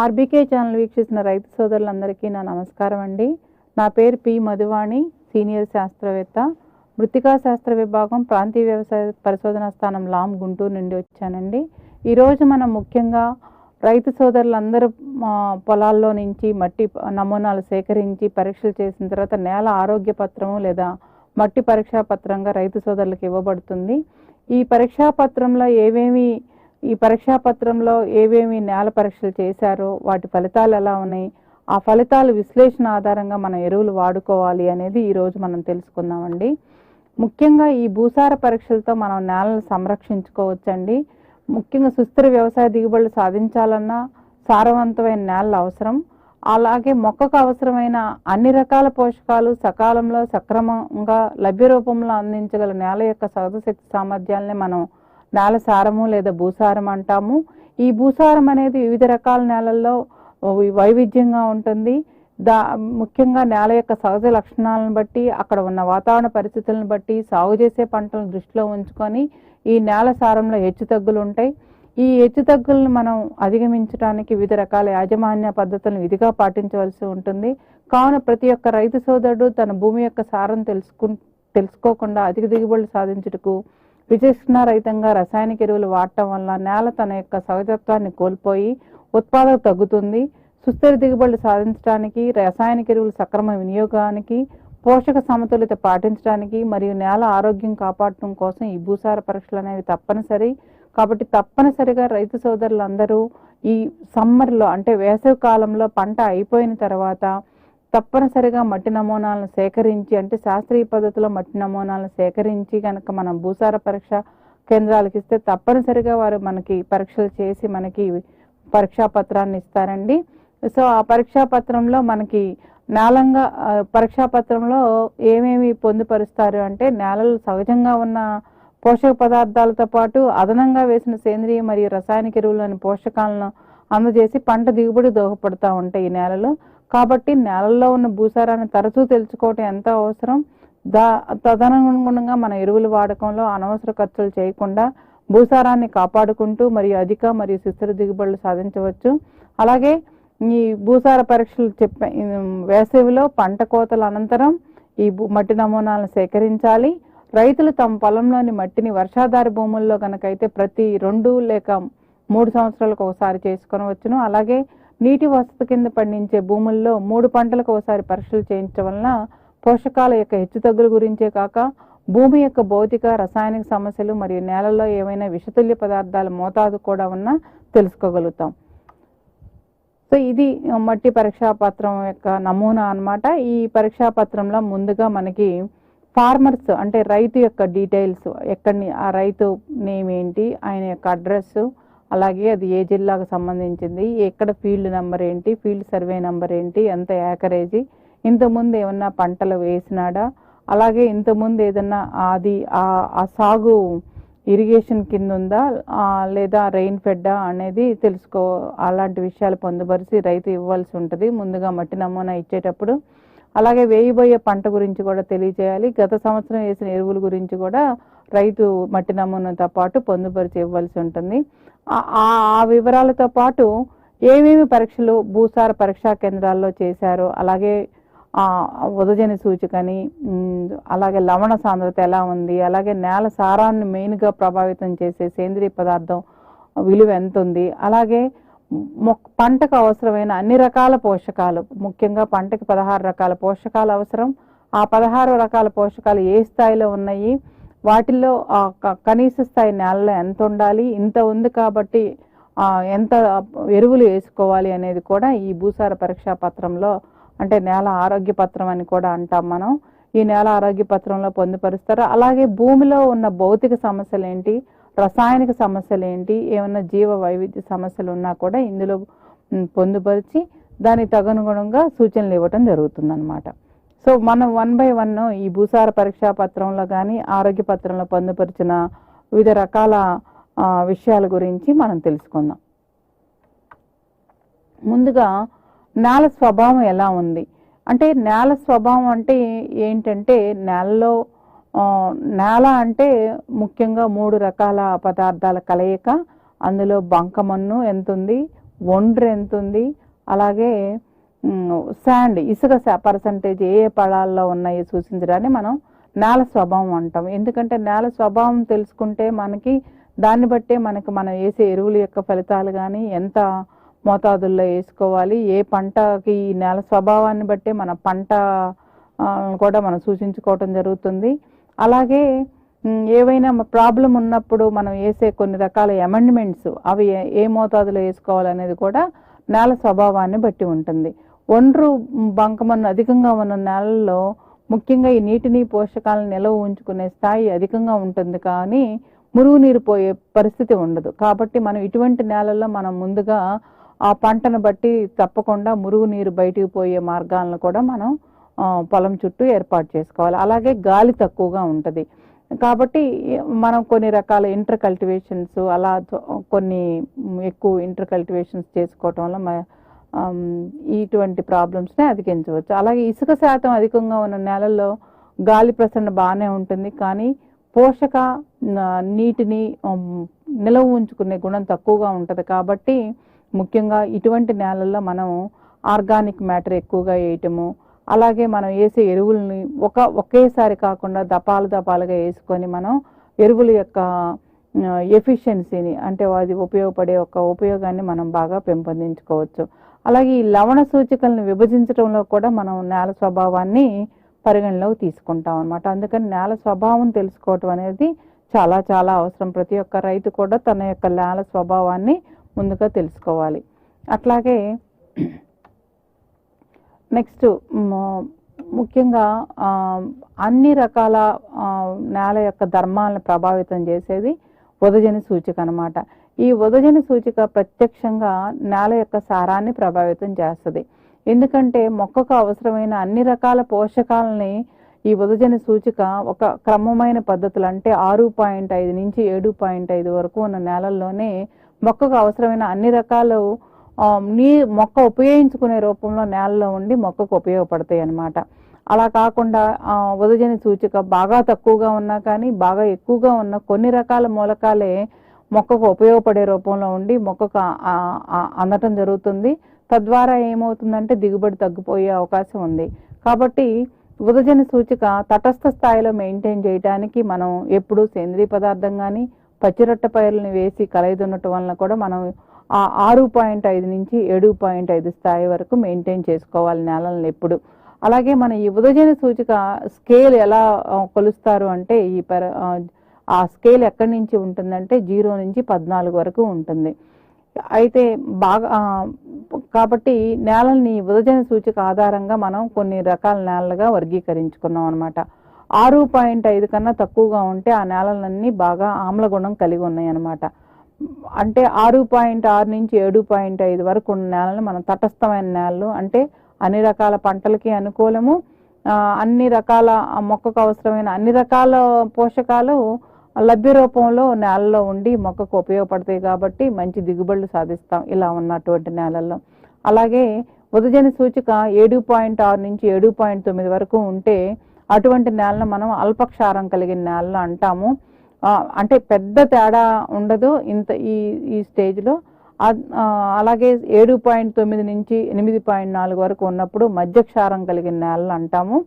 RBK channel వీక్షిస్తున్న రైతు సోదరులందరికీ నా నమస్కారం అండి. నా పేరు పి మధువాణి, సీనియర్ శాస్త్రవేత్త, మృత్తికా శాస్త్ర విభాగం, ప్రాంతీయ వ్యవసాయ పరిశోధనా స్థానం లామ్ గుంటూరు నుండి వచ్చానండి. ఈరోజు మనం ముఖ్యంగా రైతు సోదరులందరూ పొలాల్లో నుంచి మట్టి నమూనాలు సేకరించి పరీక్షలు చేసిన తర్వాత నేల ఆరోగ్య పత్రము లేదా మట్టి పరీక్షా పత్రంగా రైతు సోదరులకు ఇవ్వబడుతుంది. ఈ పరీక్షా పత్రంలో ఏవేమి నేల పరీక్షలు చేశారో, వాటి ఫలితాలు ఎలా ఉన్నాయి, ఆ ఫలితాల విశ్లేషణ ఆధారంగా మనం ఎరువులు వాడుకోవాలి అనేది ఈరోజు మనం తెలుసుకుందామండి. ముఖ్యంగా ఈ భూసార పరీక్షలతో మనం నేలను సంరక్షించుకోవచ్చండి. ముఖ్యంగా సుస్థిర వ్యవసాయ దిగుబడులు సాధించాలన్నా సారవంతమైన నేలలు అవసరం. అలాగే మొక్కకు అవసరమైన అన్ని రకాల పోషకాలు సకాలంలో సక్రమంగా లభ్య రూపంలో అందించగల నేల యొక్క సహజ శక్తి సామర్థ్యాలనే మనం నేల సారము లేదా భూసారం అంటాము. ఈ భూసారం అనేది వివిధ రకాల నేలల్లో వైవిధ్యంగా ఉంటుంది. ముఖ్యంగా నేల యొక్క సహజ లక్షణాలను బట్టి, అక్కడ ఉన్న వాతావరణ పరిస్థితులను బట్టి, సాగు చేసే పంటలను దృష్టిలో ఉంచుకొని ఈ నేల సారంలో హెచ్చుతగ్గులు ఉంటాయి. ఈ హెచ్చుతగ్గులను మనం అధిగమించడానికి వివిధ రకాల యాజమాన్య పద్ధతులను విధిగా పాటించవలసి ఉంటుంది. కావున ప్రతి ఒక్క రైతు సోదరుడు తన భూమి యొక్క సారం తెలుసుకోకుండా అధిక దిగుబడులు సాధించుటకు విచక్షణారహితంగా రసాయనిక ఎరువులు వాడటం వల్ల నేల తన యొక్క సహజత్వాన్ని కోల్పోయి ఉత్పాదక తగ్గుతుంది. సుస్థిర దిగుబడులు సాధించడానికి, రసాయనిక ఎరువుల సక్రమ వినియోగానికి, పోషక సమతుల్యత పాటించడానికి మరియు నేల ఆరోగ్యం కాపాడటం కోసం ఈ భూసార పరీక్షలు అనేవి తప్పనిసరి. కాబట్టి తప్పనిసరిగా రైతు సోదరులందరూ ఈ సమ్మర్లో అంటే వేసవి కాలంలో పంట అయిపోయిన తర్వాత తప్పనిసరిగా మట్టి నమూనాలను సేకరించి, అంటే శాస్త్రీయ పద్ధతిలో మట్టి నమూనాలను సేకరించి కనుక మనం భూసార పరీక్ష కేంద్రాలకు ఇస్తే తప్పనిసరిగా వారు మనకి పరీక్షలు చేసి మనకి పరీక్షా పత్రాన్ని ఇస్తారండి. సో ఆ పరీక్షా పత్రంలో మనకి పరీక్షా పత్రంలో ఏమేమి పొందుపరుస్తారు అంటే, నేలలు సహజంగా ఉన్న పోషక పదార్థాలతో పాటు అదనంగా వేసిన సేంద్రియ మరియు రసాయనిక ఎరువులోని పోషకాలను అందజేసి పంట దిగుబడి దోహదపడుతూ ఉంటాయి ఈ నేలలు. కాబట్టి నేలల్లో ఉన్న భూసారాన్ని తరచూ తెలుసుకోవటం ఎంత అవసరం. తదనుగుణంగా మన ఎరువుల వాడకంలో అనవసర ఖర్చులు చేయకుండా భూసారాన్ని కాపాడుకుంటూ మరియు సుస్థిర దిగుబడులు సాధించవచ్చు. అలాగే ఈ భూసార పరీక్షలు వేసవిలో పంట కోతల అనంతరం ఈ మట్టి నమూనాలను సేకరించాలి. రైతులు తమ పొలంలోని మట్టిని వర్షాధార భూముల్లో కనుకైతే ప్రతి 2 లేక 3 సంవత్సరాలకు ఒకసారి చేసుకొనవచ్చును. అలాగే నీటి వసతి కింద పండించే భూముల్లో 3 పంటలకు ఒకసారి పరీక్షలు చేయించడం వలన పోషకాల యొక్క హెచ్చుతగ్గుల గురించే కాక భూమి యొక్క భౌతిక రసాయనిక సమస్యలు మరియు నేలలో ఏమైనా విషతుల్య పదార్థాల మోతాదు కూడా ఉన్నా తెలుసుకోగలుగుతాం. సో ఇది మట్టి పరీక్షా పత్రం యొక్క నమూనా అన్నమాట. ఈ పరీక్షా పత్రంలో ముందుగా మనకి ఫార్మర్స్ అంటే రైతు యొక్క డీటెయిల్స్, ఆ రైతు నేమ్ ఏంటి, ఆయన యొక్క అడ్రస్, అలాగే అది ఏ జిల్లాకు సంబంధించింది, ఎక్కడ ఫీల్డ్ నెంబర్ ఏంటి, ఫీల్డ్ సర్వే నెంబర్ ఏంటి, ఎంత ఏకరేజీ, ఇంతకుముందు ఏమన్నా పంటలు వేసినాడా, అలాగే ఇంతకుముందు ఏదన్నా ఆ సాగు ఇరిగేషన్ కింద ఉందా లేదా రెయిన్ ఫెడ్డా అనేది అలాంటి విషయాలు పొందుపరిచి రైతు ఇవ్వాల్సి ఉంటుంది ముందుగా మట్టి నమూనా ఇచ్చేటప్పుడు. అలాగే వేయబోయే పంట గురించి కూడా తెలియజేయాలి. గత సంవత్సరం వేసిన ఎరువుల గురించి కూడా రైతు మట్టి నమూనాతో పాటు పొందుపరిచి ఇవ్వాల్సి ఉంటుంది. ఆ వివరాలతో పాటు ఏమేమి పరీక్షలు భూసార పరీక్షా కేంద్రాల్లో చేశారో, అలాగే ఉదజని సూచికని, అలాగే లవణ సాంద్రత ఎలా ఉంది, అలాగే నేల సారాన్ని మెయిన్గా ప్రభావితం చేసే సేంద్రియ పదార్థం విలువ ఎంత ఉంది, అలాగే పంటకు అవసరమైన అన్ని రకాల పోషకాలు, ముఖ్యంగా పంటకి 16 రకాల పోషకాలు అవసరం. ఆ 16 రకాల పోషకాలు ఏ స్థాయిలో ఉన్నాయి, వాటిల్లో కనీస స్థాయి నేలలో ఎంత ఉండాలి, ఇంత ఉంది కాబట్టి ఎంత ఎరువులు వేసుకోవాలి అనేది కూడా ఈ భూసార పరీక్షా పత్రంలో, అంటే నేల ఆరోగ్య పత్రం అని కూడా అంటాం మనం, ఈ నేల ఆరోగ్య పత్రంలో పొందుపరుస్తారు. అలాగే భూమిలో ఉన్న భౌతిక సమస్యలు ఏంటి, రసాయనిక సమస్యలు ఏంటి, ఏమన్నా జీవ వైవిధ్య సమస్యలు ఉన్నా కూడా ఇందులో పొందుపరిచి దానికి తదనుగుణంగా సూచనలు ఇవ్వటం జరుగుతుంది అన్నమాట. సో మనం 1 by 1 ఈ భూసార పరీక్షా పత్రంలో కానీ ఆరోగ్య పత్రంలో పొందుపరిచిన వివిధ రకాల విషయాల గురించి మనం తెలుసుకుందాం. ముందుగా నేల స్వభావం ఎలా ఉంది అంటే, నేల స్వభావం అంటే ఏంటంటే, నేల అంటే ముఖ్యంగా 3 రకాల పదార్థాల కలయిక. అందులో బంకమన్ను ఎంత ఉంది, ఒండ్రు ఎంత ఉంది, అలాగే శాండ్ ఇసుక పర్సంటేజ్ ఏ ఏ పడాల్లో ఉన్నాయో సూచించడాన్ని మనం నేల స్వభావం అంటాం. ఎందుకంటే నేల స్వభావం తెలుసుకుంటే మనకి దాన్ని బట్టే మనం వేసే ఎరువుల యొక్క ఫలితాలు కానీ ఎంత మోతాదుల్లో వేసుకోవాలి, ఏ పంటకి ఈ నేల స్వభావాన్ని బట్టే మన పంట కూడా మనం సూచించుకోవటం జరుగుతుంది. అలాగే ఏవైనా ప్రాబ్లం ఉన్నప్పుడు మనం వేసే కొన్ని రకాల అమెండ్మెంట్స్ అవి ఏ మోతాదులో వేసుకోవాలనేది కూడా నేల స్వభావాన్ని బట్టి ఉంటుంది. ఒండ్రు బంకమన్ను అధికంగా ఉన్న నేలల్లో ముఖ్యంగా ఈ నీటిని పోషకాలను నిల్వ ఉంచుకునే స్థాయి అధికంగా ఉంటుంది, కానీ మురుగునీరు పోయే పరిస్థితి ఉండదు. కాబట్టి మనం ఇటువంటి నేలల్లో మనం ముందుగా ఆ పంటను బట్టి తప్పకుండా మురుగునీరు బయటికి పోయే మార్గాలను కూడా మనం పొలం చుట్టూ ఏర్పాటు చేసుకోవాలి. అలాగే గాలి తక్కువగా ఉంటుంది కాబట్టి మనం కొన్ని రకాల ఇంటర్ కల్టివేషన్స్ అలా కొన్ని ఎక్కువ ఇంటర్ కల్టివేషన్స్ చేసుకోవటం వల్ల ఇటువంటి ప్రాబ్లమ్స్ని అధిగమించవచ్చు. అలాగే ఇసుక శాతం అధికంగా ఉన్న నేలల్లో గాలి ప్రసరణ బాగానే ఉంటుంది, కానీ పోషక నీటిని నిల్వ ఉంచుకునే గుణం తక్కువగా ఉంటుంది. కాబట్టి ముఖ్యంగా ఇటువంటి నేలల్లో మనం ఆర్గానిక్ మ్యాటర్ ఎక్కువగా వేయటము, అలాగే మనం వేసే ఎరువులని ఒకేసారి కాకుండా దపాలుగా వేసుకొని మనం ఎరువుల యొక్క ఎఫిషియన్సీని అంటే అది ఉపయోగపడే ఒక ఉపయోగాన్ని మనం బాగా పెంపొందించుకోవచ్చు. అలాగే ఈ లవణ సూచికలను విభజించడంలో కూడా మనం నేల స్వభావాన్ని పరిగణలోకి తీసుకుంటాం అన్నమాట. అందుకని నేల స్వభావం తెలుసుకోవటం అనేది చాలా చాలా అవసరం. ప్రతి ఒక్క రైతు కూడా తన యొక్క నేల స్వభావాన్ని ముందుగా తెలుసుకోవాలి. అట్లాగే నెక్స్ట్ ముఖ్యంగా అన్ని రకాల నేల యొక్క ధర్మాలను ప్రభావితం చేసేది ఉదజని సూచిక అన్నమాట. ఈ ఉదజని సూచిక ప్రత్యక్షంగా నేల యొక్క సారాన్ని ప్రభావితం చేస్తుంది. ఎందుకంటే మొక్కకు అవసరమైన అన్ని రకాల పోషకాలని ఈ ఉదజని సూచిక ఒక క్రమమైన పద్ధతులు అంటే 6.5 నుంచి 7.5 వరకు ఉన్న నేలల్లోనే మొక్కకు అవసరమైన అన్ని రకాలు మొక్క ఉపయోగించుకునే రూపంలో నేలలో ఉండి మొక్కకు ఉపయోగపడతాయి అన్నమాట. అలా కాకుండా ఉదజని సూచిక బాగా తక్కువగా ఉన్నా కానీ బాగా ఎక్కువగా ఉన్న కొన్ని రకాల మూలకాలే మొక్కకు ఉపయోగపడే రూపంలో ఉండి మొక్కకు అందటం జరుగుతుంది. తద్వారా ఏమవుతుందంటే దిగుబడి తగ్గిపోయే అవకాశం ఉంది. కాబట్టి ఉదజని సూచిక తటస్థ స్థాయిలో మెయింటైన్ చేయడానికి మనం ఎప్పుడు సేంద్రీయ పదార్థం కానీ పచ్చిరొట్ట పైరులను వేసి కలయిదున్నటం వలన కూడా మనం 6.5 నుంచి 7.5 స్థాయి వరకు మెయింటైన్ చేసుకోవాలి నేలలను ఎప్పుడు. అలాగే మన ఈ ఉదజని సూచిక స్కేల్ ఎలా కొలుస్తారు అంటే ఆ స్కేల్ ఎక్కడి నుంచి ఉంటుందంటే 0 నుంచి 14 వరకు ఉంటుంది. అయితే బాగా కాబట్టి నేలని ఉదజని సూచిక ఆధారంగా మనం కొన్ని రకాల నేలలుగా వర్గీకరించుకున్నాం అనమాట. 6.5 కన్నా తక్కువగా ఉంటే ఆ నేలలన్నీ బాగా ఆమ్లగుణం కలిగి ఉన్నాయి అన్నమాట. అంటే 6.6 నుంచి 7.5 వరకు ఉన్న నేలను మనం తటస్థమైన నేలలు అంటే అన్ని రకాల పంటలకి అనుకూలము, అన్ని రకాల మొక్కకు అవసరమైన అన్ని రకాల పోషకాలు లభ్య రూపంలో నేలలో ఉండి మొక్కకు ఉపయోగపడతాయి కాబట్టి మంచి దిగుబడులు సాధిస్తాం ఇలా ఉన్నటువంటి నేలల్లో. అలాగే ఉదజని సూచిక 7.6 నుంచి 7.9 వరకు ఉంటే అటువంటి నేలను మనం అల్పక్షారం కలిగిన నేలలు అంటాము. అంటే పెద్ద తేడా ఉండదు ఇంత ఈ స్టేజ్లో. అలాగే 7.9 నుంచి 8.4 వరకు ఉన్నప్పుడు మధ్యక్షారం కలిగిన నేలలు అంటాము.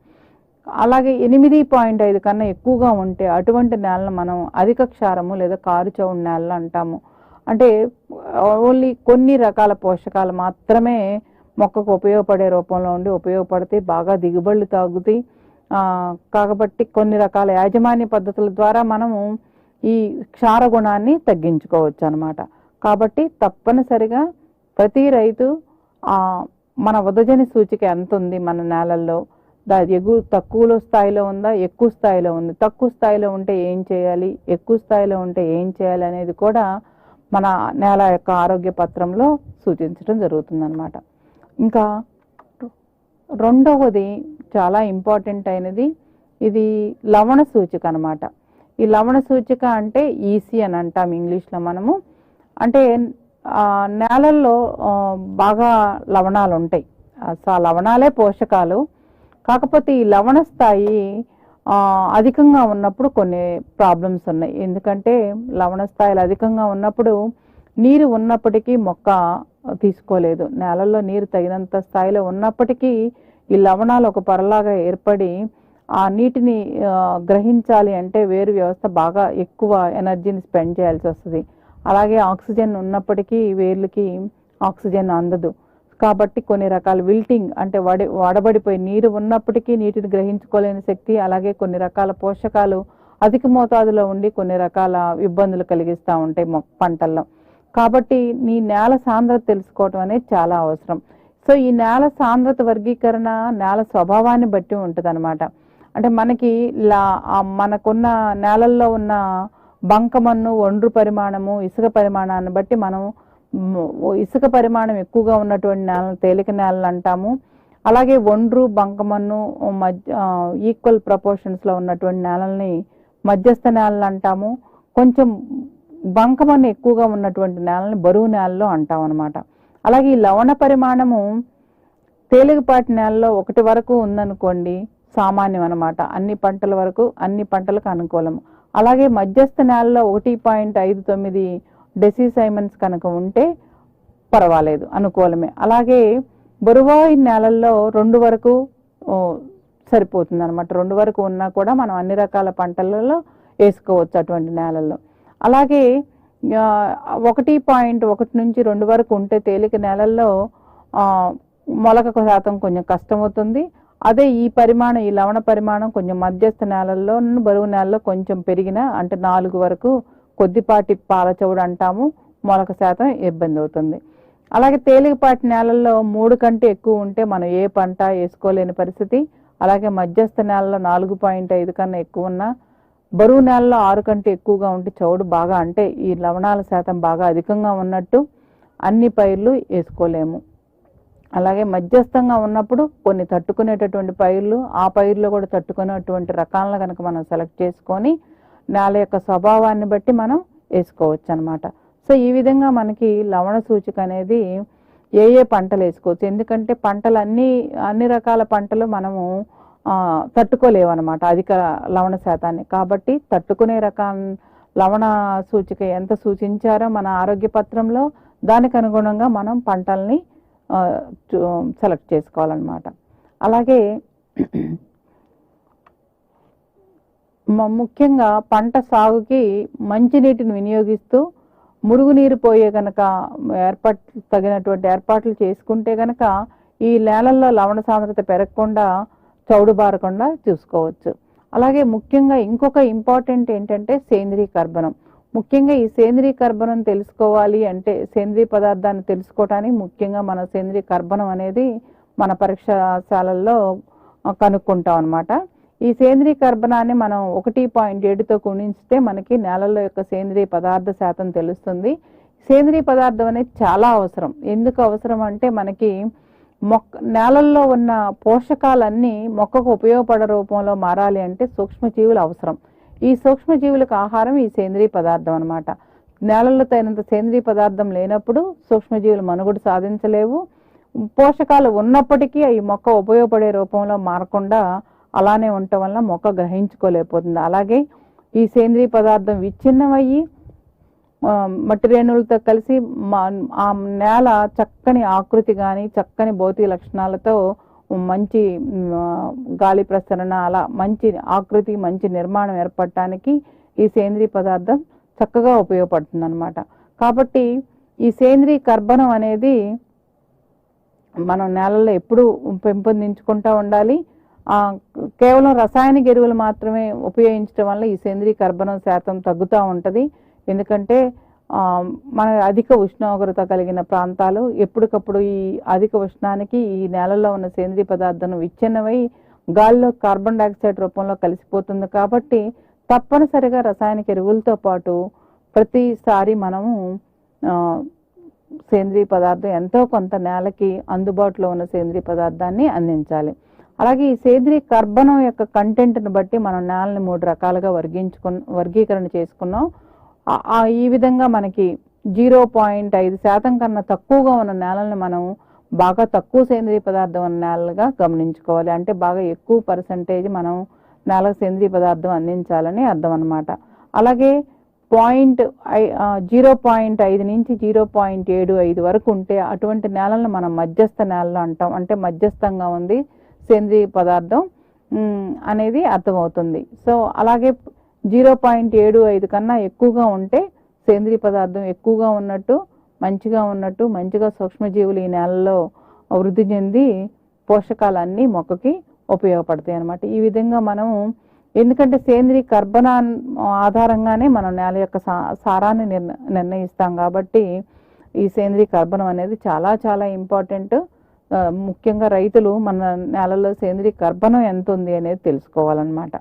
అలాగే 8.5 కన్నా ఎక్కువగా ఉంటే అటువంటి నేలను మనం అధిక క్షారము లేదా కారుచౌడు నేలలు అంటాము. అంటే ఓన్లీ కొన్ని రకాల పోషకాలు మాత్రమే మొక్కకు ఉపయోగపడే రూపంలో ఉండి ఉపయోగపడితే బాగా దిగుబడులు తగ్గుతాయి. కాబట్టి కొన్ని రకాల యాజమాన్య పద్ధతుల ద్వారా మనము ఈ క్షార గుణాన్ని తగ్గించుకోవచ్చు అన్నమాట. కాబట్టి తప్పనిసరిగా ప్రతి రైతు మన ఉదజని సూచిక ఎంత ఉంది మన నేలల్లో, తక్కువ స్థాయిలో ఉందా ఎక్కువ స్థాయిలో ఉంది, తక్కువ స్థాయిలో ఉంటే ఏం చేయాలి, ఎక్కువ స్థాయిలో ఉంటే ఏం చేయాలి అనేది కూడా మన నేల యొక్క ఆరోగ్య పత్రంలో సూచించడం జరుగుతుంది అన్నమాట. ఇంకా రెండవది చాలా ఇంపార్టెంట్ అయినది ఇది లవణ సూచిక అన్నమాట. ఈ లవణ సూచిక అంటే ఈసీ అని అంటాం ఇంగ్లీష్లో మనము. అంటే నేలల్లో బాగా లవణాలు ఉంటాయి, లవణాలే పోషకాలు. కాకపోతే ఈ లవణ స్థాయి అధికంగా ఉన్నప్పుడు కొన్ని ప్రాబ్లమ్స్ ఉన్నాయి. ఎందుకంటే లవణ స్థాయిలు అధికంగా ఉన్నప్పుడు నీరు ఉన్నప్పటికీ మొక్క తీసుకోలేదు. నేలల్లో నీరు తగినంత స్థాయిలో ఉన్నప్పటికీ ఈ లవణాలు ఒక పొరలాగా ఏర్పడి ఆ నీటిని గ్రహించాలి అంటే వేరు వ్యవస్థ బాగా ఎక్కువ ఎనర్జీని స్పెండ్ చేయాల్సి వస్తుంది. అలాగే ఆక్సిజన్ ఉన్నప్పటికీ వేర్లకి ఆక్సిజన్ అందదు. కాబట్టి కొన్ని రకాల విల్టింగ్ అంటే వడబడిపోయి నీరు ఉన్నప్పటికీ నీటిని గ్రహించుకోలేని శక్తి, అలాగే కొన్ని రకాల పోషకాలు అధిక మోతాదులో ఉండి కొన్ని రకాల ఇబ్బందులు కలిగిస్తూ ఉంటాయి పంటల్లో. కాబట్టి ఈ నేల సాంద్రత తెలుసుకోవటం అనేది చాలా అవసరం. సో ఈ నేల సాంద్రత వర్గీకరణ నేల స్వభావాన్ని బట్టి ఉంటుంది అనమాట. అంటే మనకున్న నేలల్లో ఉన్న బంకమన్ను, ఒండ్రు పరిమాణము, ఇసుక పరిమాణాన్ని బట్టి మనం ఇసుక పరిమాణం ఎక్కువగా ఉన్నటువంటి నేలను తేలిక నేలలు అంటాము. అలాగే ఒండ్రు, బంకమన్ను ఈక్వల్ ప్రపోర్షన్స్లో ఉన్నటువంటి నేలల్ని మధ్యస్థ నేలలు అంటాము. కొంచెం బంకమన్ను ఎక్కువగా ఉన్నటువంటి నేలని బరువు నేలలో అంటాం అనమాట. అలాగే ఈ లవణ పరిమాణము తేలికపాటి నేలలో 1 వరకు ఉందనుకోండి సామాన్యం అనమాట. అన్ని పంటల వరకు, అన్ని పంటలకు అనుకూలము. అలాగే మధ్యస్థ నేలలో 1.59 డెసిసైమన్స్ కనుక ఉంటే పర్వాలేదు, అనుకూలమే. అలాగే బరువాయి నేలల్లో 2 వరకు సరిపోతుంది అనమాట. 2 వరకు ఉన్నా కూడా మనం అన్ని రకాల పంటలలో వేసుకోవచ్చు అటువంటి నేలల్లో. అలాగే 1.1 నుంచి 2 వరకు ఉంటే తేలిక నేలల్లో మొలక శాతం కొంచెం కష్టమవుతుంది. అదే ఈ లవణ పరిమాణం కొంచెం మధ్యస్థ నేలల్లో, బరువు నేలలో కొంచెం పెరిగిన అంటే 4 వరకు కొద్దిపాటి పాలచవుడు అంటాము, మొలక శాతం ఇబ్బంది అవుతుంది. అలాగే తేలికపాటి నేలల్లో 3 కంటే ఎక్కువ ఉంటే మనం ఏ పంట వేసుకోలేని పరిస్థితి. అలాగే మధ్యస్థ నేలలో 4.5 కన్నా ఎక్కువ ఉన్న, బరువు నేలలో 6 కంటే ఎక్కువగా ఉంటే చౌడు బాగా అంటే ఈ లవణాల శాతం బాగా అధికంగా ఉన్నట్టు అన్ని పైర్లు వేసుకోలేము. అలాగే మధ్యస్థంగా ఉన్నప్పుడు కొన్ని తట్టుకునేటటువంటి పైర్లు, ఆ పైర్లో కూడా తట్టుకునేటువంటి రకాలను కనుక మనం సెలెక్ట్ చేసుకొని నేల యొక్క స్వభావాన్ని బట్టి మనం వేసుకోవచ్చు అనమాట. సో ఈ విధంగా మనకి లవణ సూచిక అనేది ఏ పంటలు వేసుకోవచ్చు. ఎందుకంటే అన్ని రకాల పంటలు మనము తట్టుకోలేవు అనమాట అధిక లవణ శాతాన్ని. కాబట్టి తట్టుకునే రకం లవణ సూచిక ఎంత సూచించారో మన ఆరోగ్య పత్రంలో దానికి అనుగుణంగా మనం పంటల్ని సెలెక్ట్ చేసుకోవాలన్నమాట. అలాగే ముఖ్యంగా పంట సాగుకి మంచినీటిని వినియోగిస్తూ మురుగునీరు పోయే కనుక తగినటువంటి ఏర్పాట్లు చేసుకుంటే కనుక ఈ నేలల్లో లవణ సాంద్రత పెరగకుండా, చౌడు బారకుండా చూసుకోవచ్చు. అలాగే ముఖ్యంగా ఇంకొక ఇంపార్టెంట్ ఏంటంటే సేంద్రీయ కర్బనం. ముఖ్యంగా ఈ సేంద్రీయ కర్బనం తెలుసుకోవాలి అంటే సేంద్రీయ పదార్థాన్ని తెలుసుకోవడానికి ముఖ్యంగా మన సేంద్రీయ కర్బనం అనేది మన పరీక్షాశాలల్లో కనుక్కుంటాం అనమాట. ఈ సేంద్రీయ కర్బనాన్ని మనం 1.7తో గుణించితే మనకి నేలల్లో యొక్క సేంద్రీయ పదార్థ శాతం తెలుస్తుంది. సేంద్రీయ పదార్థం అనేది చాలా అవసరం. ఎందుకు అవసరం అంటే మనకి నేలల్లో ఉన్న పోషకాలన్నీ మొక్కకు ఉపయోగపడే రూపంలో మారాలి అంటే సూక్ష్మజీవులు అవసరం. ఈ సూక్ష్మజీవులకు ఆహారం ఈ సేంద్రీయ పదార్థం అనమాట. నేలల్లో తగినంత సేంద్రీయ పదార్థం లేనప్పుడు సూక్ష్మజీవులు మనుగడ సాధించలేవు. పోషకాలు ఉన్నప్పటికీ అవి మొక్క ఉపయోగపడే రూపంలో మారకుండా అలానే ఉండటం వల్ల మొక్క గ్రహించుకోలేకపోతుంది. అలాగే ఈ సేంద్రీయ పదార్థం విచ్ఛిన్నమయ్యి మట్టి రేణువులతో కలిసి ఆ నేల చక్కని ఆకృతి కానీ చక్కని భౌతిక లక్షణాలతో మంచి గాలి ప్రసరణ, అలా మంచి ఆకృతి, మంచి నిర్మాణం ఏర్పడటానికి ఈ సేంద్రీయ పదార్థం చక్కగా ఉపయోగపడుతుంది అనమాట. కాబట్టి ఈ సేంద్రీయ కర్బనం అనేది మనం నేలల్లో ఎప్పుడూ పెంపొందించుకుంటూ ఉండాలి. కేవలం రసాయనిక ఎరువులు మాత్రమే ఉపయోగించడం వల్ల ఈ సేంద్రీయ కర్బనం శాతం తగ్గుతూ ఉంటుంది. ఎందుకంటే మన అధిక ఉష్ణోగ్రత కలిగిన ప్రాంతాలు ఎప్పటికప్పుడు ఈ అధిక ఉష్ణానికి ఈ నేలలో ఉన్న సేంద్రీయ పదార్థం విచ్ఛిన్నమై గాలిలో కార్బన్ డైఆక్సైడ్ రూపంలో కలిసిపోతుంది. కాబట్టి తప్పనిసరిగా రసాయనిక ఎరువులతో పాటు ప్రతిసారి మనము సేంద్రీయ పదార్థం ఎంతో కొంత నేలకి అందుబాటులో ఉన్న సేంద్రీయ పదార్థాన్ని అందించాలి. అలాగే ఈ సేంద్రీయ కర్బనం యొక్క కంటెంట్ని బట్టి మనం నేలని 3 రకాలుగా వర్గీకరణ చేసుకున్నాం. ఈ విధంగా మనకి 0.5% కన్నా తక్కువగా ఉన్న నేలని మనం బాగా తక్కువ సేంద్రీయ పదార్థం ఉన్న నేలలుగా గమనించుకోవాలి. అంటే బాగా ఎక్కువ పర్సంటేజ్ మనం నేలకు సేంద్రీయ పదార్థం అందించాలని అర్థం అనమాట. అలాగే 0.5 నుంచి 0.75 వరకు ఉంటే అటువంటి నేలలను మనం మధ్యస్థ నేలలు అంటాం. అంటే మధ్యస్థంగా ఉంది సేంద్రియ పదార్థం అనేది అర్థమవుతుంది. సో అలాగే 0.75 కన్నా ఎక్కువగా ఉంటే సేంద్రియ పదార్థం ఎక్కువగా ఉన్నట్టు, మంచిగా సూక్ష్మజీవులు ఈ నేలలో వృద్ధి చెంది పోషకాలన్నీ మొక్కకి ఉపయోగపడతాయి అన్నమాట. ఈ విధంగా మనం, ఎందుకంటే సేంద్రియ కర్బన ఆధారంగానే మనం నేల యొక్క సారాన్ని నిర్ణయిస్తాం కాబట్టి ఈ సేంద్రియ కర్బనం అనేది చాలా చాలా ఇంపార్టెంట్. ముఖ్యంగా రైతులు మన నేలలో సేంద్రియ కర్బనం ఎంత ఉంది అనేది తెలుసుకోవాలన్నమాట.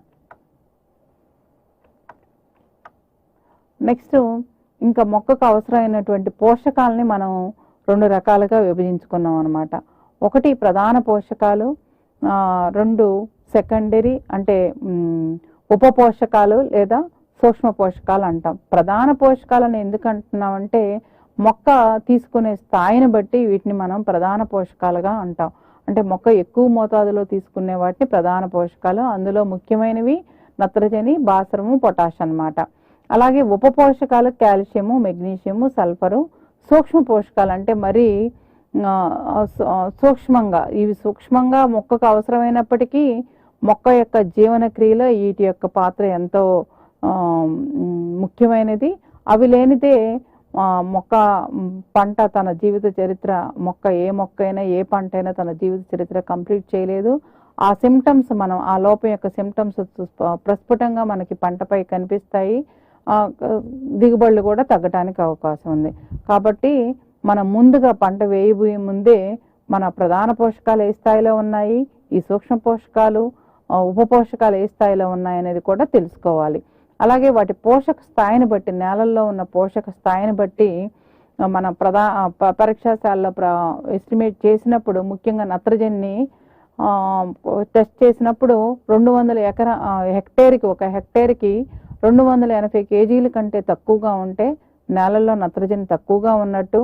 నెక్స్ట్ ఇంకా మొక్కకు అవసరమైనటువంటి పోషకాలని మనం 2 రకాలుగా విభజించుకున్నాం అనమాట. ఒకటి ప్రధాన పోషకాలు, 2 సెకండరీ అంటే ఉప పోషకాలు లేదా సూక్ష్మ పోషకాలు అంటాం. ప్రధాన పోషకాలను ఎందుకు అంటున్నామంటే మొక్క తీసుకునే స్థాయిని బట్టి వీటిని మనం ప్రధాన పోషకాలుగా అంటాం. అంటే మొక్క ఎక్కువ మోతాదులో తీసుకునే వాటిని ప్రధాన పోషకాలు. అందులో ముఖ్యమైనవి నత్రజని, భాస్వరము, పొటాష్ అన్నమాట. అలాగే ఉప పోషకాలు కాల్షియము, మెగ్నీషియము, సల్ఫరు. సూక్ష్మ పోషకాలు అంటే మరి ఇవి సూక్ష్మంగా మొక్కకు అవసరమైనప్పటికీ మొక్క యొక్క జీవన క్రియలో వీటి యొక్క పాత్ర ఎంతో ముఖ్యమైనది. అవి లేనిదే మొక్క పంట తన జీవిత చరిత్ర, ఏ మొక్క అయినా ఏ పంట అయినా తన జీవిత చరిత్ర కంప్లీట్ చేయలేదు. ఆ సిమ్టమ్స్ ఆ లోపం యొక్క సిమ్టమ్స్ ప్రస్ఫుటంగా మనకి పంటపై కనిపిస్తాయి. దిగుబడులు కూడా తగ్గడానికి అవకాశం ఉంది. కాబట్టి మనం ముందుగా పంట వేయబోయే ముందే మన ప్రధాన పోషకాలు ఏ స్థాయిలో ఉన్నాయి, ఈ సూక్ష్మ పోషకాలు, ఉప పోషకాలు ఏ స్థాయిలో ఉన్నాయి అనేది కూడా తెలుసుకోవాలి. అలాగే వాటి పోషక స్థాయిని బట్టి, నేలల్లో ఉన్న పోషక స్థాయిని బట్టి మన పరీక్షాశాలలో ఎస్టిమేట్ చేసినప్పుడు, ముఖ్యంగా నత్రజనిని టెస్ట్ చేసినప్పుడు 200 హెక్టేర్కి, ఒక హెక్టేర్కి 280 కేజీల కంటే తక్కువగా ఉంటే నేలల్లో నత్రజని తక్కువగా ఉన్నట్టు.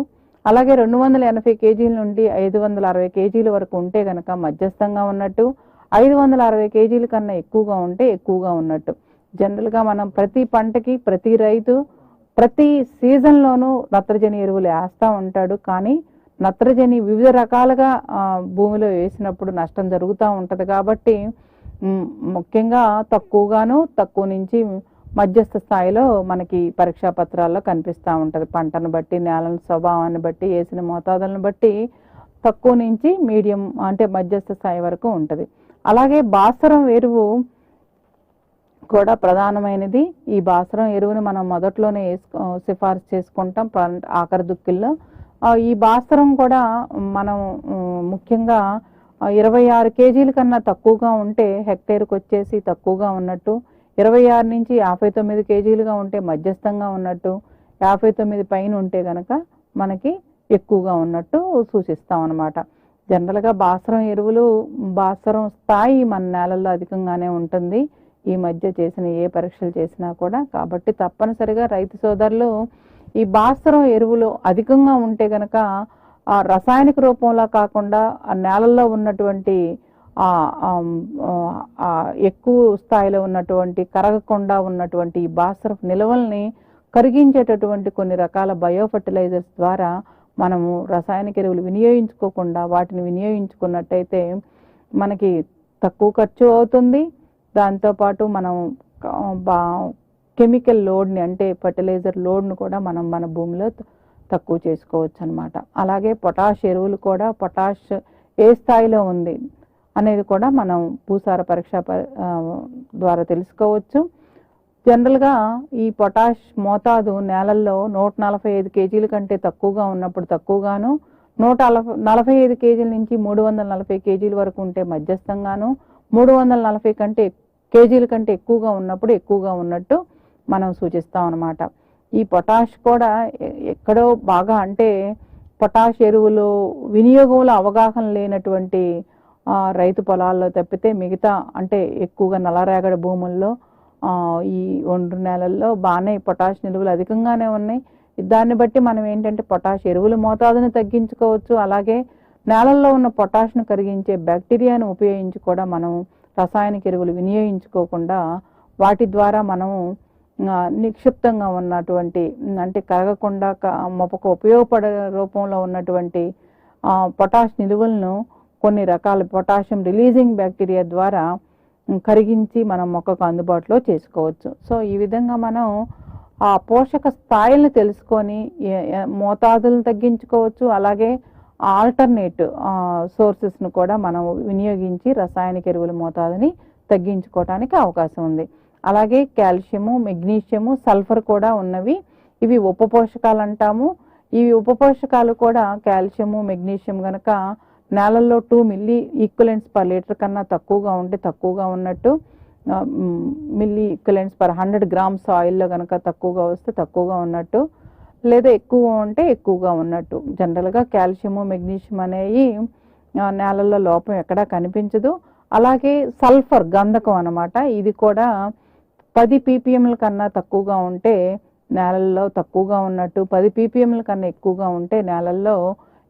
అలాగే 280 కేజీల నుండి 560 కేజీల వరకు ఉంటే కనుక మధ్యస్థంగా ఉన్నట్టు. 560 కేజీల కన్నా ఎక్కువగా ఉంటే ఎక్కువగా ఉన్నట్టు. జనరల్గా మనం ప్రతి పంటకి, ప్రతి రైతు ప్రతి సీజన్లోనూ నత్రజని ఎరువులు వేస్తూ ఉంటాడు. కానీ నత్రజని వివిధ రకాలుగా భూమిలో వేసినప్పుడు నష్టం జరుగుతూ ఉంటుంది. కాబట్టి ముఖ్యంగా తక్కువ నుంచి మధ్యస్థ స్థాయిలో మనకి పరీక్షా పత్రాల్లో కనిపిస్తూ ఉంటుంది. పంటను బట్టి, నేలను స్వభావాన్ని బట్టి, వేసిన మోతాదులను బట్టి తక్కువ నుంచి మీడియం అంటే మధ్యస్థ స్థాయి వరకు ఉంటుంది. అలాగే భాస్వరం ఎరువు కూడా ప్రధానమైనది. ఈ భాస్వరం ఎరువుని మనం మొదట్లోనే సిఫార్సు చేసుకుంటాం ఆఖరి దుక్కిల్లో. ఈ భాస్వరం కూడా మనం ముఖ్యంగా 26 కేజీల కన్నా తక్కువగా ఉంటే హెక్టేర్కి వచ్చేసి తక్కువగా ఉన్నట్టు. 26 నుంచి 59 కేజీలుగా ఉంటే మధ్యస్థంగా ఉన్నట్టు. 59 పైన ఉంటే కనుక మనకి ఎక్కువగా ఉన్నట్టు సూచిస్తాం అన్నమాట. జనరల్గా భాస్వరం స్థాయి మన నేలల్లో అధికంగానే ఉంటుంది ఈ మధ్య చేసిన ఏ పరీక్షలు చేసినా కూడా. కాబట్టి తప్పనిసరిగా రైతు సోదరులు ఈ భాస్వరం ఎరువులు అధికంగా ఉంటే కనుక రసాయనిక రూపంలో కాకుండా ఆ నేలల్లో ఉన్నటువంటి ఎక్కువ స్థాయిలో ఉన్నటువంటి, కరగకుండా ఉన్నటువంటి ఈ భాస్వరపు నిల్వల్ని కరిగించేటటువంటి కొన్ని రకాల బయో ఫర్టిలైజర్స్ ద్వారా మనము రసాయనిక ఎరువులు వినియోగించుకోకుండా వాటిని వినియోగించుకున్నట్టయితే మనకి తక్కువ ఖర్చు అవుతుంది. దాంతోపాటు మనం కెమికల్ లోడ్ని అంటే ఫర్టిలైజర్ లోడ్ను కూడా మనం మన భూమిలో తక్కువ చేసుకోవచ్చు అన్నమాట. అలాగే పొటాష్ ఎరువులు కూడా, పొటాష్ ఏ స్థాయిలో ఉంది అనేది కూడా మనం భూసార పరీక్ష ద్వారా తెలుసుకోవచ్చు. జనరల్గా ఈ పొటాష్ మోతాదు నేలల్లో 145 కేజీల కంటే తక్కువగా ఉన్నప్పుడు తక్కువగాను, 145 కేజీల నుంచి 340 కేజీల వరకు ఉంటే మధ్యస్థంగాను, 340 కేజీల కంటే ఎక్కువగా ఉన్నప్పుడు ఎక్కువగా ఉన్నట్టు మనం సూచిస్తాం అన్నమాట. ఈ పొటాష్ కూడా ఎక్కడో బాగా అంటే పొటాష్ ఎరువులు వినియోగంలో అవగాహన లేనటువంటి రైతు పొలాల్లో తప్పితే మిగతా అంటే ఎక్కువగా నల్లరేగడి భూముల్లో ఈ ఒండ్రు నేలల్లో బాగానే పొటాష్ నిల్వలు అధికంగానే ఉన్నాయి. దాన్ని బట్టి మనం ఏంటంటే పొటాష్ ఎరువుల మోతాదును తగ్గించుకోవచ్చు. అలాగే నేలల్లో ఉన్న పొటాష్ను కరిగించే బ్యాక్టీరియాను ఉపయోగించి కూడా మనం రసాయనిక ఎరువులు వినియోగించుకోకుండా వాటి ద్వారా మనం నిక్షిప్తంగా ఉన్నటువంటి అంటే కరగకుండా మొక్కకు ఉపయోగపడే రూపంలో ఉన్నటువంటి పొటాష్ నిలువలను కొన్ని రకాల పొటాషియం రిలీజింగ్ బ్యాక్టీరియా ద్వారా కరిగించి మనం మొక్కకు అందుబాటులో చేసుకోవచ్చు. సో ఈ విధంగా మనం ఆ పోషక స్థాయిలను తెలుసుకొని మోతాదులను తగ్గించుకోవచ్చు. అలాగే ఆల్టర్నేట్ సోర్సెస్ను కూడా మనం వినియోగించి రసాయనిక ఎరువుల మోతాదుని తగ్గించుకోవడానికి అవకాశం ఉంది. అలాగే కాల్షియము, మెగ్నీషియము, సల్ఫర్ కూడా ఉన్నవి. ఇవి ఉప పోషకాలు అంటాము. ఇవి ఉప పోషకాలు కూడా కాల్షియము, మెగ్నీషియం కనుక నేలల్లో 2 మిల్లీ ఈక్వలెంట్స్ పర్ లీటర్ కన్నా తక్కువగా ఉంటే తక్కువగా ఉన్నట్టు, మిల్లీ ఈక్వలెంట్స్ పర్ 100 గ్రామ్స్ ఆయిల్లో కనుక తక్కువగా వస్తే తక్కువగా ఉన్నట్టు, లేదా ఎక్కువ ఉంటే ఎక్కువగా ఉన్నట్టు. జనరల్గా కాల్షియము, మెగ్నీషియం అనేవి నేలల్లో లోపం ఎక్కడా కనిపించదు. అలాగే సల్ఫర్ గంధకం అన్నమాట, ఇది కూడా 10 ppmల కన్నా తక్కువగా ఉంటే నేలల్లో తక్కువగా ఉన్నట్టు, 10 ppmల కన్నా ఎక్కువగా ఉంటే నేలల్లో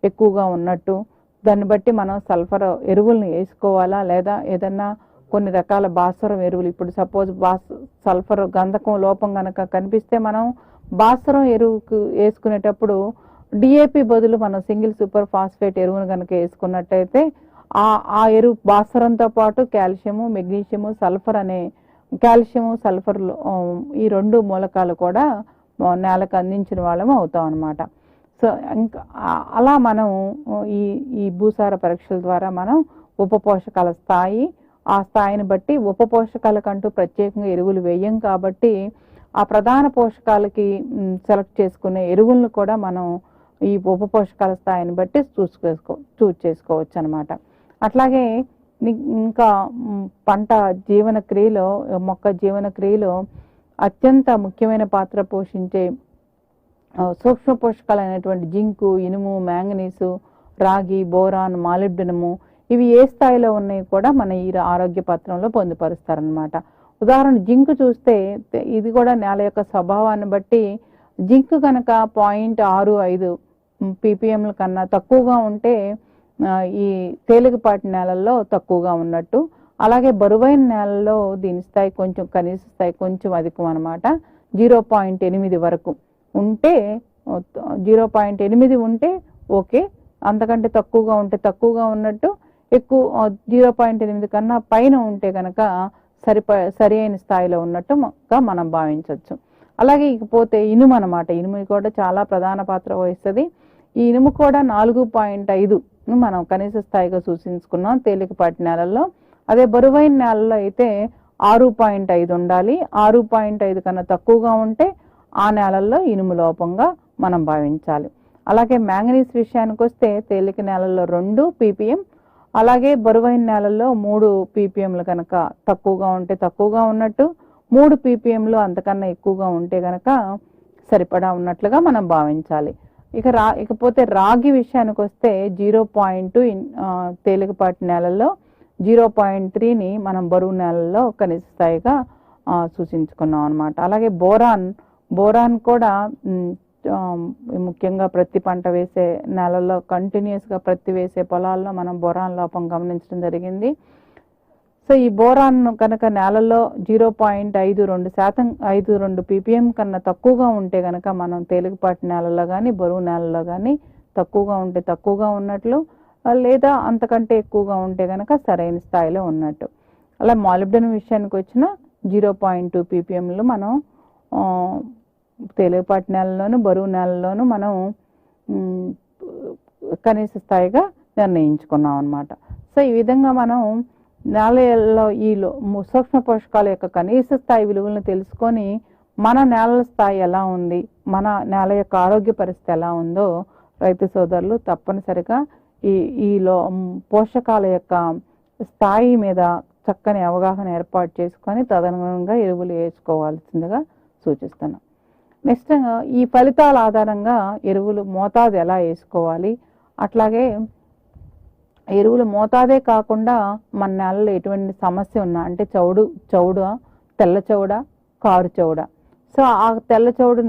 ఎక్కువగా ఉన్నట్టు. దాన్ని బట్టి మనం సల్ఫర్ ఎరువులను వేసుకోవాలా, లేదా ఏదన్నా కొన్ని రకాల భాస్వరం ఎరువులు, ఇప్పుడు సపోజ్ సల్ఫర్ గంధకం లోపం కనుక కనిపిస్తే మనం భాస్వరం ఎరువుకు వేసుకునేటప్పుడు డిఏపి బదులు మనం సింగిల్ సూపర్ ఫాస్ఫేట్ ఎరువును కనుక వేసుకున్నట్టయితే ఆ ఎరువు భాస్వరంతో పాటు కాల్షియము, మెగ్నీషియము, సల్ఫర్ అనే కాల్షియము, సల్ఫర్ ఈ 2 మూలకాలు కూడా నేలకు అందించిన వాళ్ళము అవుతాం అన్నమాట. సో ఇంకా అలా మనం ఈ భూసార పరీక్షల ద్వారా మనం ఉప పోషకాల స్థాయి, ఆ స్థాయిని బట్టి ఉప పోషకాలకంటూ ప్రత్యేకంగా ఎరువులు వేయం కాబట్టి ఆ ప్రధాన పోషకాలకి సెలెక్ట్ చేసుకునే ఎరువులను కూడా మనం ఈ ఉప పోషకాల స్థాయిని బట్టి చూస్ చేసుకోవచ్చు అనమాట. అట్లాగే ఇంకా పంట జీవన క్రియలో, మొక్క జీవన క్రియలో అత్యంత ముఖ్యమైన పాత్ర పోషించే సూక్ష్మ పోషకాలు అయినటువంటి జింకు, ఇనుము, మ్యాంగనీసు, రాగి, బోరాన్, మాలిబ్డినము ఇవి ఏ స్థాయిలో ఉన్నాయి కూడా మన ఈ ఆరోగ్య పత్రంలో పొందుపరుస్తారనమాట. ఉదాహరణ జింకు చూస్తే ఇది కూడా నేల యొక్క స్వభావాన్ని బట్టి జింకు కనుక 0.65 ppmల కన్నా తక్కువగా ఉంటే ఈ తేలికపాటి నేలల్లో తక్కువగా ఉన్నట్టు. అలాగే బరువైన నేలల్లో దీని స్థాయి కొంచెం కనీస స్థాయి కొంచెం అధికం అనమాట. 0.8 వరకు ఉంటే 0.8 ఉంటే ఓకే, అంతకంటే తక్కువగా ఉంటే తక్కువగా ఉన్నట్టు, ఎక్కువ 0.8 కన్నా పైన ఉంటే కనుక సరి అయిన స్థాయిలో ఉన్నట్టుగా మనం భావించవచ్చు. అలాగే ఇకపోతే ఇనుము అనమాట. ఇనుము కూడా చాలా ప్రధాన పాత్ర వహిస్తుంది. ఈ ఇనుము కూడా 4.5 మనం కనీస స్థాయిగా సూచించుకున్నాం తేలికపాటి నేలల్లో. అదే బరువైన నేలల్లో అయితే 6.5 ఉండాలి. 6.5 కన్నా తక్కువగా ఉంటే ఆ నేలల్లో ఇనుము లోపంగా మనం భావించాలి. అలాగే మ్యాంగనీస్ విషయానికి వస్తే తేలిక నేలల్లో 2 ppm, అలాగే బరువైన నేలల్లో 3 ppmలు కనుక తక్కువగా ఉంటే తక్కువగా ఉన్నట్టు, 3 ppmలు అంతకన్నా ఎక్కువగా ఉంటే కనుక సరిపడా ఉన్నట్లుగా మనం భావించాలి. ఇకపోతే రాగి విషయానికి వస్తే 0.2 తేలికపాటి నేలల్లో, 0.3ని మనం బరువు నేలల్లో కనీస స్థాయిగా సూచించుకున్నాం అనమాట. అలాగే బోరాన్ కూడా ముఖ్యంగా ప్రతి పంట వేసే నేలల్లో, కంటిన్యూస్గా ప్రతి వేసే పొలాల్లో మనం బోరాన్ లోపం గమనించడం జరిగింది. సో ఈ బోరాన్ కనుక నేలల్లో 0.52 ppm కన్నా తక్కువగా ఉంటే కనుక మనం తేలికపాటి నేలల్లో కానీ బరువు నేలల్లో కానీ తక్కువగా ఉంటే తక్కువగా ఉన్నట్లు, లేదా అంతకంటే ఎక్కువగా ఉంటే కనుక సరైన స్థాయిలో ఉన్నట్టు. అలా మాలిబ్డినం విషయానికి వచ్చిన 0.2 ppmలు మనం తేలికపాటి నేలలోను బరువు నేలలోను మనం కనీస స్థాయిగా నిర్ణయించుకున్నాం అన్నమాట. సో ఈ విధంగా మనం నేలలో ఈ సూక్ష్మ పోషకాల యొక్క కనీస స్థాయి విలువలను తెలుసుకొని మన నేలల స్థాయి ఎలా ఉంది, మన నేల యొక్క ఆరోగ్య పరిస్థితి ఎలా ఉందో రైతు సోదరులు తప్పనిసరిగా ఈ పోషకాల యొక్క స్థాయి మీద చక్కని అవగాహన ఏర్పాటు చేసుకొని తదనుగుణంగా ఎరువులు వేసుకోవాల్సిందిగా సూచిస్తున్నాం. నెక్స్ట్ ఈ ఫలితాల ఆధారంగా ఎరువులు మోతాదు ఎలా వేసుకోవాలి, అట్లాగే ఎరువుల మోతాదే కాకుండా మన నేలలో ఎటువంటి సమస్య ఉన్నా, అంటే చౌడ, తెల్ల చౌడ, కారు చౌడ, సో ఆ తెల్ల చౌడు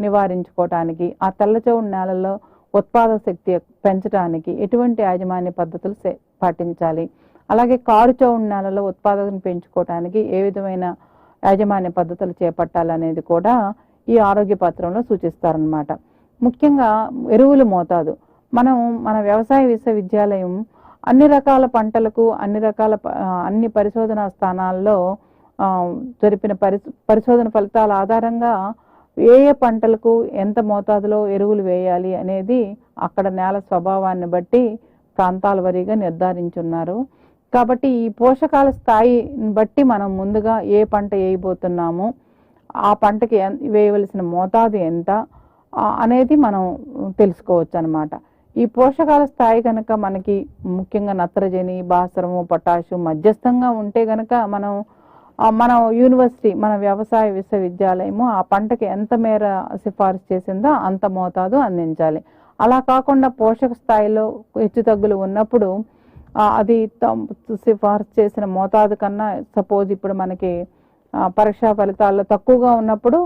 నివారించుకోవటానికి, ఆ తెల్ల చౌడు నేలలో ఉత్పాదక శక్తి పెంచడానికి ఎటువంటి యాజమాన్య పద్ధతులు పాటించాలి, అలాగే కారు చౌడు నేలలో ఉత్పాదకను పెంచుకోవటానికి ఏ విధమైన యాజమాన్య పద్ధతులు చేపట్టాలనేది కూడా ఈ ఆరోగ్య పత్రంలో సూచిస్తారనమాట. ముఖ్యంగా ఎరువుల మోతాదు. మన వ్యవసాయ విశ్వవిద్యాలయం అన్ని రకాల పంటలకు అన్ని పరిశోధనా స్థానాల్లో జరిపిన పరిశోధన ఫలితాల ఆధారంగా ఏ పంటలకు ఎంత మోతాదులో ఎరువులు వేయాలి అనేది అక్కడ నేల స్వభావాన్ని బట్టి ప్రాంతాల వారీగా నిర్ధారించున్నారు. కాబట్టి ఈ పోషకాల స్థాయిని బట్టి మనం ముందుగా ఏ పంట వేయబోతున్నాము, ఆ పంటకి వేయవలసిన మోతాదు ఎంత అనేది మనం తెలుసుకోవచ్చు అన్నమాట. ఈ పోషకాల స్థాయి కనుక మనకి ముఖ్యంగా నత్రజని, భాస్వరము, పొటాషు మధ్యస్థంగా ఉంటే కనుక మన యూనివర్సిటీ, మన వ్యవసాయ విశ్వవిద్యాలయము ఆ పంటకి ఎంత మేర సిఫారసు చేసిందో అంత మోతాదు అందించాలి. అలా కాకుండా పోషక స్థాయిలో హెచ్చుతగ్గులు ఉన్నప్పుడు అది సిఫారసు చేసిన మోతాదు కన్నా సపోజ్ ఇప్పుడు మనకి పరీక్షా ఫలితాల్లో తక్కువగా ఉన్నప్పుడు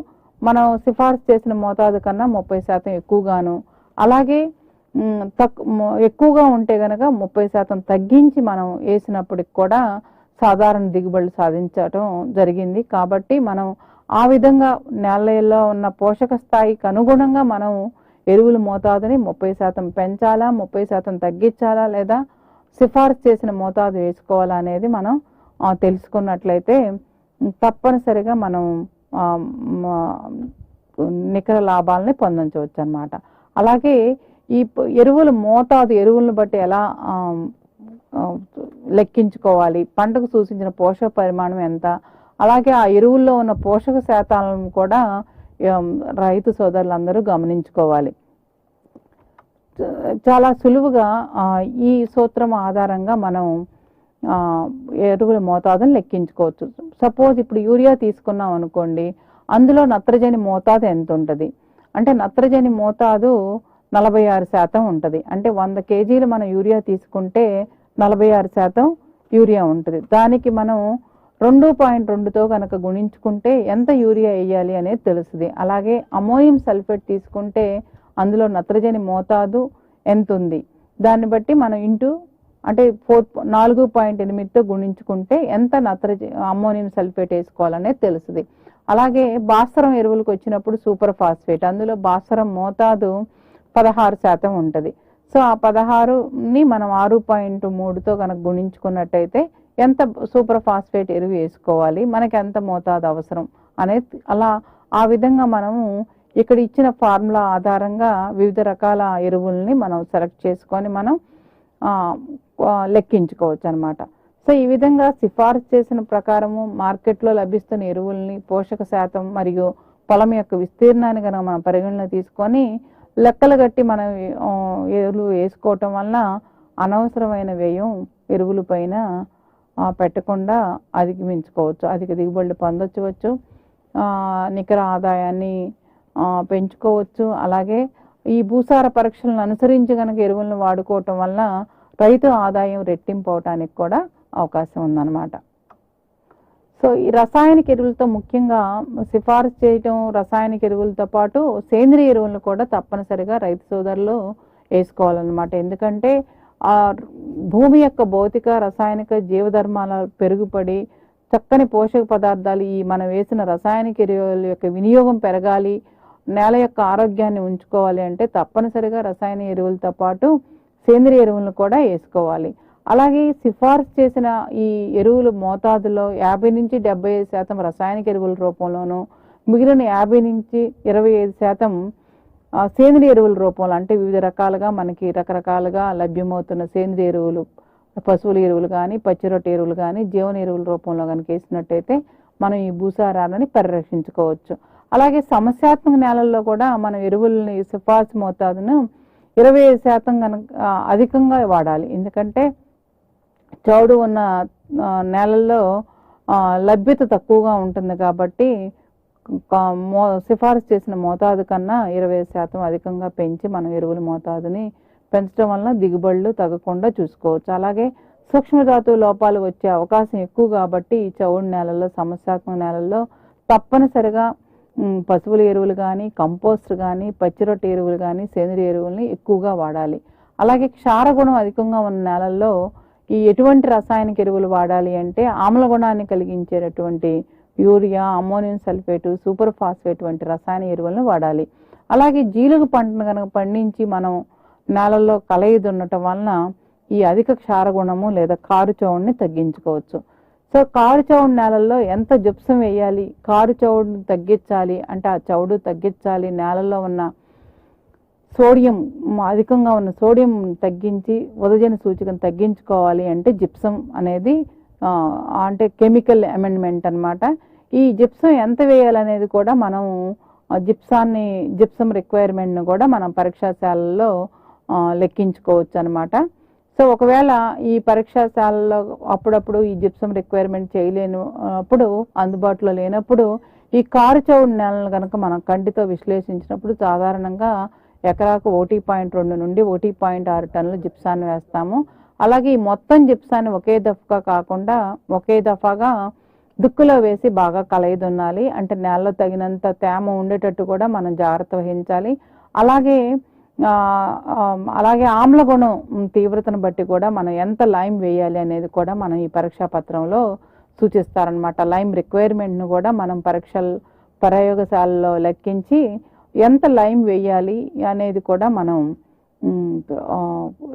మనం సిఫారసు చేసిన మోతాదు కన్నా 30% ఎక్కువగాను, అలాగే ఎక్కువగా ఉంటే గనక 30% తగ్గించి మనం వేసినప్పటికి కూడా సాధారణ దిగుబడులు సాధించడం జరిగింది. కాబట్టి మనం ఆ విధంగా నేలలో ఉన్న పోషక స్థాయికి అనుగుణంగా మనం ఎరువుల మోతాదుని 30% పెంచాలా, 30% తగ్గించాలా, లేదా సిఫారసు చేసిన మోతాదు వేసుకోవాలా అనేది మనం తెలుసుకున్నట్లయితే తప్పనిసరిగా మనం నికర లాభాలని పొందవచ్చు అన్నమాట. అలాగే ఈ ఎరువుల మోతాదు, ఎరువులను బట్టి ఎలా లెక్కించుకోవాలి, పంటకు సూచించిన పోషక పరిమాణం ఎంత, అలాగే ఆ ఎరువుల్లో ఉన్న పోషక శాతాలను కూడా రైతు సోదరులందరూ గమనించుకోవాలి. చాలా సులువుగా ఈ సూత్రం ఆధారంగా మనం ఎరువుల మోతాదును లెక్కించుకోవచ్చు. సపోజ్ ఇప్పుడు యూరియా తీసుకున్నాం అనుకోండి, అందులో నత్రజని మోతాదు ఎంత ఉంటుంది అంటే నత్రజని మోతాదు 46% ఉంటుంది. అంటే 100 kgలు మనం యూరియా తీసుకుంటే 46% యూరియా ఉంటుంది. దానికి మనం 2.2తో కనుక గుణించుకుంటే ఎంత యూరియా వేయాలి అనేది తెలుస్తుంది. అలాగే అమోనియం సల్ఫేట్ తీసుకుంటే అందులో నత్రజని మోతాదు ఎంత ఉంది, దాన్ని బట్టి మనం అంటే 4.8తో గుణించుకుంటే ఎంత అమోనియం సల్ఫేట్ వేసుకోవాలనేది తెలుస్తుంది. అలాగే భాస్వరం ఎరువులకు వచ్చినప్పుడు సూపర్ ఫాస్ఫేట్, అందులో భాస్వరం మోతాదు 16% ఉంటుంది. సో ఆ 16ని మనం 6.3తో కనుక గుణించుకున్నట్టయితే ఎంత సూపర్ ఫాస్ఫేట్ ఎరువు వేసుకోవాలి, మనకి ఎంత మోతాదు అవసరం అనేది ఆ విధంగా మనము ఇక్కడ ఇచ్చిన ఫార్ములా ఆధారంగా వివిధ రకాల ఎరువుల్ని మనం సెలెక్ట్ చేసుకొని మనం లెక్కించుకోవచ్చు అన్నమాట. సో ఈ విధంగా సిఫారసు చేసిన ప్రకారము మార్కెట్లో లభిస్తున్న ఎరువుల్ని పోషక శాతం మరియు పొలం యొక్క విస్తీర్ణాన్ని కనుక మనం పరిగణలో తీసుకొని లెక్కలు కట్టి మనం ఎరువులు వేసుకోవటం వల్ల అనవసరమైన వ్యయం ఎరువుల పైన పెట్టకుండా అధిగమించుకోవచ్చు, అధిక దిగుబడులు పొందవచ్చు, నికర ఆదాయాన్ని పెంచుకోవచ్చు. అలాగే ఈ భూసార పరీక్షలను అనుసరించి కనుక ఎరువులను వాడుకోవటం వల్ల రైతు ఆదాయం రెట్టింపు అవటానికి కూడా అవకాశం ఉందన్నమాట. సో ఈ రసాయనిక ఎరువులతో ముఖ్యంగా సిఫారసు చేయటం, రసాయనిక ఎరువులతో పాటు సేంద్రియ ఎరువులను కూడా తప్పనిసరిగా రైతు సోదరులు వేసుకోవాలన్నమాట. ఎందుకంటే భూమి యొక్క భౌతిక, రసాయనిక, జీవధర్మాల పెరుగుపడి చక్కని పోషక పదార్థాలు మనం వేసిన రసాయనిక ఎరువుల యొక్క వినియోగం పెరగాలి, నేల యొక్క ఆరోగ్యాన్ని ఉంచుకోవాలి అంటే తప్పనిసరిగా రసాయన ఎరువులతో పాటు సేంద్రియ ఎరువులను కూడా వేసుకోవాలి. అలాగే సిఫారసు చేసిన ఈ ఎరువుల మోతాదులో 50 నుంచి 75% రసాయనిక ఎరువుల రూపంలోనూ, మిగిలిన 50 నుంచి 25% సేంద్రియ ఎరువుల రూపంలో, అంటే వివిధ రకాలుగా మనకి రకరకాలుగా లభ్యమవుతున్న సేంద్రియ ఎరువులు, పశువుల ఎరువులు కానీ, పచ్చిరొట్ట ఎరువులు కానీ, జీవన ఎరువుల రూపంలో కనుక వేసినట్టయితే మనం ఈ భూసారాన్ని పరిరక్షించుకోవచ్చు. అలాగే సమస్యాత్మక నేలల్లో కూడా మనం ఎరువులని సిఫారసు మోతాదును 25% కనుక అధికంగా వాడాలి. ఎందుకంటే చౌడు ఉన్న నేలల్లో లభ్యత తక్కువగా ఉంటుంది కాబట్టి సిఫారసు చేసిన మోతాదు కన్నా 20% అధికంగా పెంచి మనం ఎరువుల మోతాదుని పెంచడం వలన దిగుబడులు తగ్గకుండా చూసుకోవచ్చు. అలాగే సూక్ష్మధాతు లోపాలు వచ్చే అవకాశం ఎక్కువ కాబట్టి ఈ చౌడు నేలల్లో, సమస్యాత్మక నేలల్లో తప్పనిసరిగా పశువుల ఎరువులు కానీ, కంపోస్ట్ కానీ, పచ్చిరొట్ట ఎరువులు కానీ, సేంద్రియ ఎరువుల్ని ఎక్కువగా వాడాలి. అలాగే క్షారగుణం అధికంగా ఉన్న నేలల్లో ఎటువంటి రసాయనిక ఎరువులు వాడాలి అంటే ఆమ్ల గుణాన్ని కలిగించేటటువంటి urea, ammonium sulphate, super phosphate వంటి రసాయన ఎరువులను వాడాలి. అలాగే జీలుగు పంటను కనుక పండించి మనం నేలల్లో కలయి దున్నటం వలన ఈ అధిక క్షారగుణము లేదా కారు చౌడుని తగ్గించుకోవచ్చు. సో కారు చౌడు నేలల్లో ఎంత జిప్సం వేయాలి, కారు చౌడుని తగ్గించాలి అంటే ఆ చౌడు తగ్గించాలి, నేలల్లో ఉన్న సోడియం అధికంగా ఉన్న సోడియం తగ్గించి ఉదజన సూచికను తగ్గించుకోవాలి అంటే జిప్సం అనేది అంటే కెమికల్ అమెండ్మెంట్ అన్నమాట. ఈ జిప్సం ఎంత వేయాలనేది కూడా మనం జిప్సం రిక్వైర్మెంట్ను కూడా మనం పరీక్షాశాలలో లెక్కించుకోవచ్చు అనమాట. సో ఒకవేళ ఈ పరీక్షాశాలలో అప్పుడప్పుడు ఈ జిప్సం రిక్వైర్మెంట్ చేయలేనప్పుడు, అందుబాటులో లేనప్పుడు ఈ కారు చౌడు నేలను కనుక మనం కంటితో విశ్లేషించినప్పుడు సాధారణంగా ఎకరాకు 1.2 నుండి 1.6 టన్నుల జిప్సాన్ని వేస్తాము. అలాగే ఈ మొత్తం జిప్సాన్ని ఒకే దఫాగా కాకుండా ఒకే దఫాగా దుక్కులో వేసి బాగా కలయి దున్నాలి. అంటే నేలలో తగినంత తేమ ఉండేటట్టు కూడా మనం జాగ్రత్త వహించాలి. అలాగే ఆమ్లగుణం తీవ్రతను బట్టి కూడా మనం ఎంత లైమ్ వేయాలి అనేది కూడా మనం ఈ పరీక్షా పత్రంలో సూచిస్తారనమాట. లైమ్ రిక్వైర్మెంట్ను కూడా మనం ప్రయోగశాలలో లెక్కించి ఎంత లైమ్ వేయాలి అనేది కూడా మనం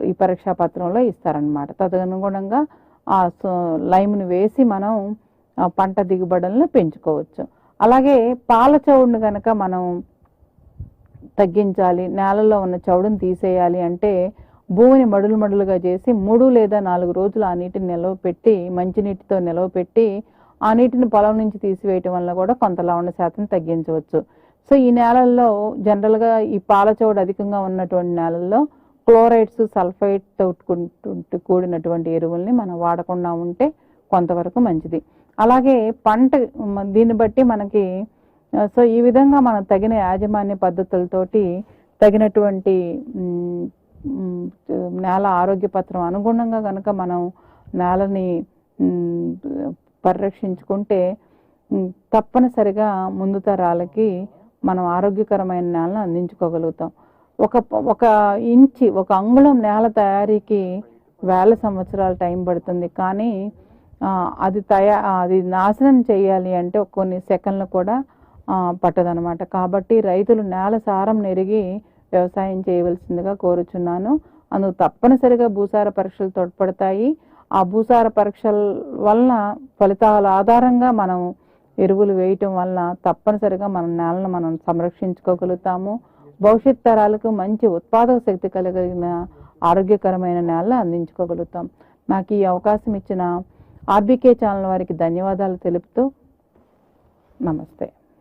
ఈ పరీక్షా పత్రంలో ఇస్తారనమాట. తదనుగుణంగా ఆ లైమ్ను వేసి మనం పంట దిగుబడులను పెంచుకోవచ్చు. అలాగే పాల చౌడును కనుక మనం తగ్గించాలి, నేలలో ఉన్న చౌడును తీసేయాలి అంటే భూమిని మడులుగా చేసి 3 లేదా 4 రోజులు ఆ నీటిని నిల్వ పెట్టి, మంచినీటితో నిల్వ పెట్టి ఆ నీటిని పొలం నుంచి తీసివేయటం వల్ల కూడా కొంత లవణ శాతం తగ్గించవచ్చు. సో ఈ నేలల్లో జనరల్గా ఈ పాల చౌడు అధికంగా ఉన్నటువంటి నేలల్లో క్లోరైడ్స్, సల్ఫైడ్ తోటి కూడినటువంటి ఎరువుల్ని మనం వాడకుండా ఉంటే కొంతవరకు మంచిది. అలాగే పంట దీన్ని బట్టి మనకి సో ఈ విధంగా మనం తగిన యాజమాన్య పద్ధతులతోటి తగినటువంటి నేల ఆరోగ్య పత్రం అనుగుణంగా కనుక మనం నేలని పరిరక్షించుకుంటే తప్పనిసరిగా ముందు తరాలకి మనం ఆరోగ్యకరమైన నేలను అందించుకోగలుగుతాం. ఒక అంగుళం నేల తయారీకి వేల సంవత్సరాల టైం పడుతుంది, కానీ అది నాశనం చేయాలి అంటే కొన్ని సెకండ్లు కూడా పట్టదనమాట. కాబట్టి రైతులు నేల సారం నెరిగి వ్యవసాయం చేయవలసిందిగా కోరుచున్నాను. అందుకు తప్పనిసరిగా భూసార పరీక్షలు తోడ్పడతాయి. ఆ భూసార పరీక్షల వలన ఫలితాల ఆధారంగా మనం ఎరువులు వేయటం వలన తప్పనిసరిగా మన నేలను మనం సంరక్షించుకోగలుగుతాము. భవిష్యత్ తరాలకు మంచి ఉత్పాదక శక్తి కలిగిన ఆరోగ్యకరమైన నేలను అందించుకోగలుగుతాం. నాకు ఈ అవకాశం ఇచ్చిన ఆర్బీకే ఛానల్ వారికి ధన్యవాదాలు తెలుపుతూ నమస్తే.